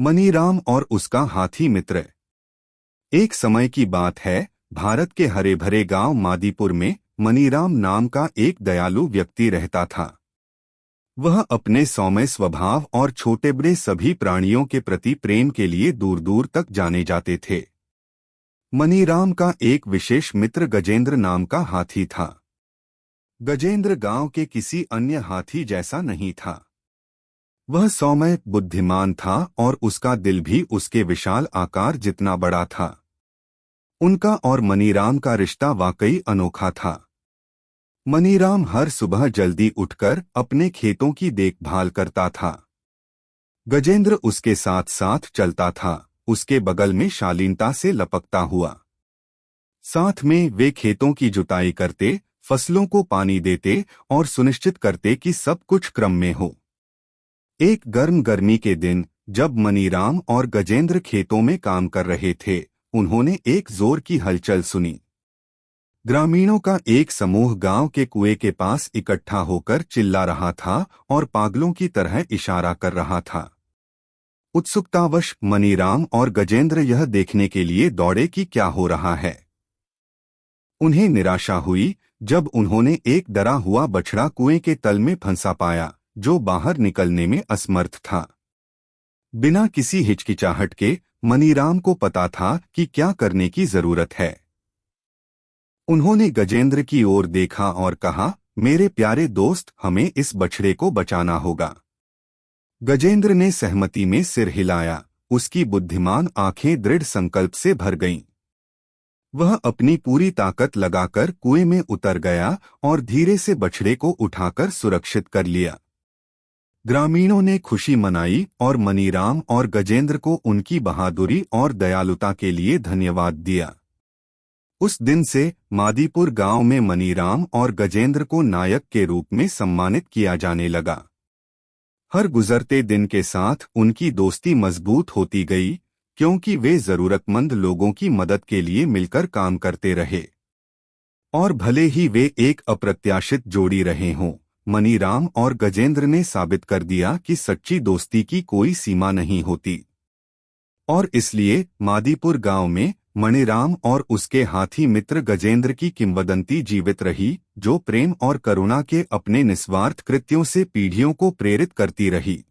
मनीराम और उसका हाथी मित्र। एक समय की बात है, भारत के हरे भरे गांव मादीपुर में मनीराम नाम का एक दयालु व्यक्ति रहता था। वह अपने सौम्य स्वभाव और छोटे बड़े सभी प्राणियों के प्रति प्रेम के लिए दूर दूर तक जाने जाते थे। मनीराम का एक विशेष मित्र गजेंद्र नाम का हाथी था। गजेंद्र गांव के किसी अन्य हाथी जैसा नहीं था। वह सौम्य, बुद्धिमान था और उसका दिल भी उसके विशाल आकार जितना बड़ा था। उनका और मनीराम का रिश्ता वाकई अनोखा था। मनीराम हर सुबह जल्दी उठकर अपने खेतों की देखभाल करता था। गजेंद्र उसके साथ साथ चलता था, उसके बगल में शालीनता से लपकता हुआ। साथ में वे खेतों की जुताई करते, फसलों को पानी देते और सुनिश्चित करते कि सब कुछ क्रम में हो। एक गर्मी के दिन जब मनीराम और गजेंद्र खेतों में काम कर रहे थे, उन्होंने एक जोर की हलचल सुनी। ग्रामीणों का एक समूह गांव के कुएं के पास इकट्ठा होकर चिल्ला रहा था और पागलों की तरह इशारा कर रहा था। उत्सुकतावश मनीराम और गजेंद्र यह देखने के लिए दौड़े कि क्या हो रहा है। उन्हें निराशा हुई जब उन्होंने एक डरा हुआ बछड़ा कुएं के तल में फंसा पाया, जो बाहर निकलने में असमर्थ था। बिना किसी हिचकिचाहट के मनीराम को पता था कि क्या करने की जरूरत है। उन्होंने गजेंद्र की ओर देखा और कहा, मेरे प्यारे दोस्त, हमें इस बछड़े को बचाना होगा। गजेंद्र ने सहमति में सिर हिलाया। उसकी बुद्धिमान आंखें दृढ़ संकल्प से भर गईं। वह अपनी पूरी ताकत लगाकर कुएं में उतर गया और धीरे से बछड़े को उठाकर सुरक्षित कर लिया। ग्रामीणों ने खुशी मनाई और मनीराम और गजेंद्र को उनकी बहादुरी और दयालुता के लिए धन्यवाद दिया। उस दिन से मादीपुर गांव में मनीराम और गजेंद्र को नायक के रूप में सम्मानित किया जाने लगा। हर गुजरते दिन के साथ उनकी दोस्ती मजबूत होती गई, क्योंकि वे जरूरतमंद लोगों की मदद के लिए मिलकर काम करते रहे। और भले ही वे एक अप्रत्याशित जोड़ी रहे हों, मनीराम और गजेंद्र ने साबित कर दिया कि सच्ची दोस्ती की कोई सीमा नहीं होती। और इसलिए मादीपुर गांव में मणिराम और उसके हाथी मित्र गजेंद्र की किंवदंती जीवित रही, जो प्रेम और करुणा के अपने निस्वार्थ कृत्यों से पीढ़ियों को प्रेरित करती रही।